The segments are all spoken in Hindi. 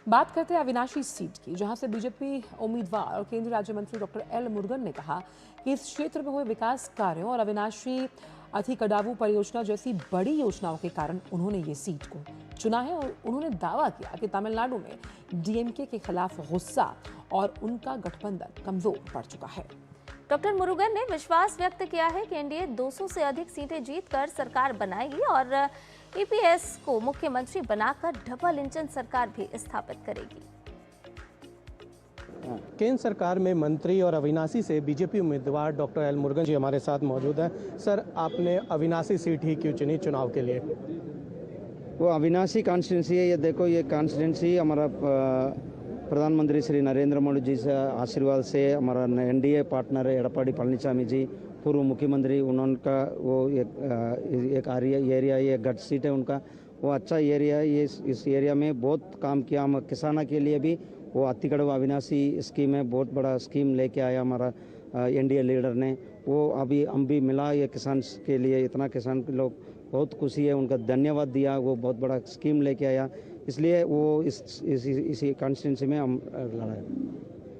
बात करते हैं अविनाशी सीट की, जहां से बीजेपी उम्मीदवार और केंद्रीय राज्य मंत्री डॉक्टर एल मुरुगन ने कहा कि इस क्षेत्र में हुए विकास कार्यों और अविनाशी अधिकडावू परियोजना जैसी बड़ी योजनाओं के कारण उन्होंने ये सीट को चुना है। और उन्होंने दावा किया कि तमिलनाडु में डीएमके के खिलाफ गुस्सा और उनका गठबंधन कमजोर पड़ चुका है। डॉक्टर मुरुगन ने विश्वास व्यक्त किया है कि एनडीए 200 से अधिक सीटें जीतकर सरकार बनाएगी और ईपीएस को मुख्यमंत्री बनाकर डबल इंजन सरकार भी स्थापित करेगी। केंद्र सरकार में मंत्री और अविनाशी से बीजेपी उम्मीदवार डॉक्टर एल मुरुगन जी हमारे साथ मौजूद हैं। सर, आपने अविनाशी सीट ही क्यों चुनी चुनाव के लिए? वो अविनाशी कॉन्स्टिट्यूंसी है। ये देखो, ये कॉन्स्टिट्यूंसी हमारा प्रधानमंत्री श्री नरेंद्र मोदी जी से आशीर्वाद से हमारा एनडीए पार्टनर है एडप्पाडी पळनिसामी जी, पूर्व मुख्यमंत्री, उनका वो एक एरिया, ये गढ़ सीट है उनका, वो अच्छा एरिया है। ये इस एरिया में बहुत काम किया हम किसानों के लिए भी। वो अतिकड़वा अविनाशी स्कीम है, बहुत बड़ा स्कीम लेके आया हमारा एनडीए लीडर ने। वो अभी हम भी मिला ये किसान के लिए, इतना किसान के लोग बहुत खुशी है, उनका धन्यवाद दिया। वो बहुत बड़ा स्कीम लेके आया, इसलिए वो इसी कॉन्स्टिट्यूंसी में हम लड़ाए।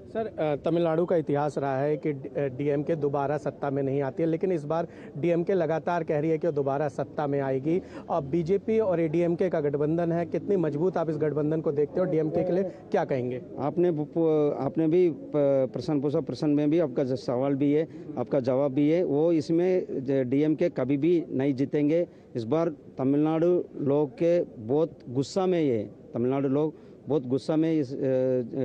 सर, तमिलनाडु का इतिहास रहा है कि डीएमके दोबारा सत्ता में नहीं आती है, लेकिन इस बार डीएमके लगातार कह रही है कि वो दोबारा सत्ता में आएगी। अब बीजेपी और एडीएमके का गठबंधन है, कितनी मजबूत आप इस गठबंधन को देखते हो? डीएमके के लिए क्या कहेंगे? आपने भी प्रश्न पूछा, प्रश्न में भी आपका सवाल भी है, आपका जवाब भी है। वो इसमें डीएमके कभी भी नहीं जीतेंगे। इस बार तमिलनाडु लोग के बहुत गुस्सा में, ये तमिलनाडु लोग बहुत गुस्सा में इस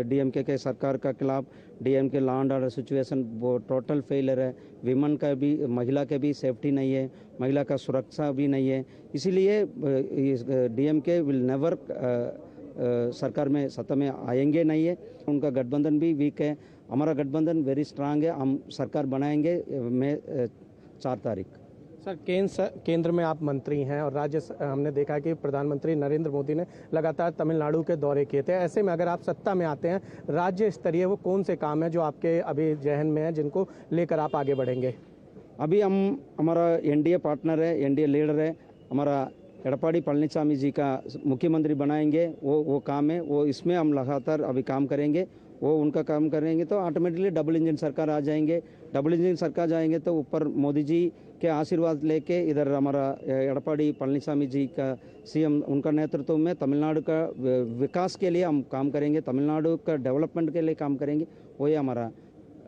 डीएमके के सरकार का खिलाफ। DMK law and order situation वो टोटल फेलियर है। विमेन का भी, महिला के भी सेफ्टी नहीं है, महिला का सुरक्षा भी नहीं है। इसीलिए डीएमके विल नेवर सरकार में सत्ता में आएंगे नहीं है। उनका गठबंधन भी वीक है, हमारा गठबंधन वेरी स्ट्रांग है। हम सरकार बनाएंगे मई 4 तारीख। सर, केंद्र में आप मंत्री हैं और राज्य हमने देखा कि प्रधानमंत्री नरेंद्र मोदी ने लगातार तमिलनाडु के दौरे किए थे। ऐसे में अगर आप सत्ता में आते हैं, राज्य स्तरीय वो कौन से काम हैं जो आपके अभी जहन में हैं, जिनको लेकर आप आगे बढ़ेंगे? अभी हमारा एनडीए पार्टनर है, एनडीए लीडर है, हमारा एडप्पाडी पळनिसामी जी का मुख्यमंत्री बनाएंगे। वो काम है, वो इसमें हम लगातार अभी काम करेंगे। वो उनका काम करेंगे तो ऑटोमेटिकली डबल इंजन सरकार आ जाएंगे। डबल इंजन सरकार जाएंगे तो ऊपर मोदी जी के आशीर्वाद लेके इधर हमारा एडप्पाडी पळनिसामी जी का सीएम, उनका नेतृत्व में तमिलनाडु का विकास के लिए हम काम करेंगे, तमिलनाडु का डेवलपमेंट के लिए काम करेंगे। वही हमारा।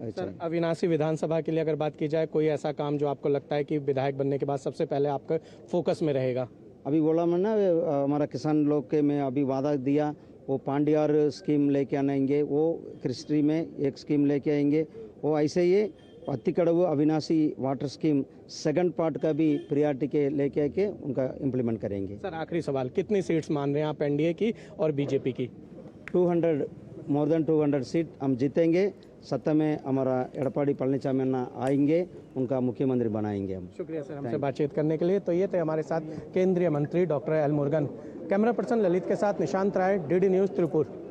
सर, अविनाशी विधानसभा के लिए अगर बात की जाए, कोई ऐसा काम जो आपको लगता है कि विधायक बनने के बाद सबसे पहले आपका फोकस में रहेगा? अभी बोला मैंने, हमारा किसान लोग के में अभी वादा दिया, वो पांडियार स्कीम लेके आएंगे, वो कृषि में एक स्कीम लेके आएंगे। वो ऐसे ही अतिकड़वु अविनाशी वाटर स्कीम सेकंड पार्ट का भी प्रियॉरिटी के लेके आके उनका इम्प्लीमेंट करेंगे। सर, आखिरी सवाल, कितनी सीट्स मान रहे हैं आप एनडीए की और बीजेपी की? 200, मोर देन 200 सीट हम जीतेंगे। सत्ता में हमारा एडप्पाडी पळनिसामी आएंगे, उनका मुख्यमंत्री बनाएंगे हम। शुक्रिया सर हमसे बातचीत करने के लिए। तो ये थे हमारे साथ केंद्रीय मंत्री doctor L Murugan. Camera person Lalit के साथ निशांत राय, डीडी न्यूज़ त्रिपुर।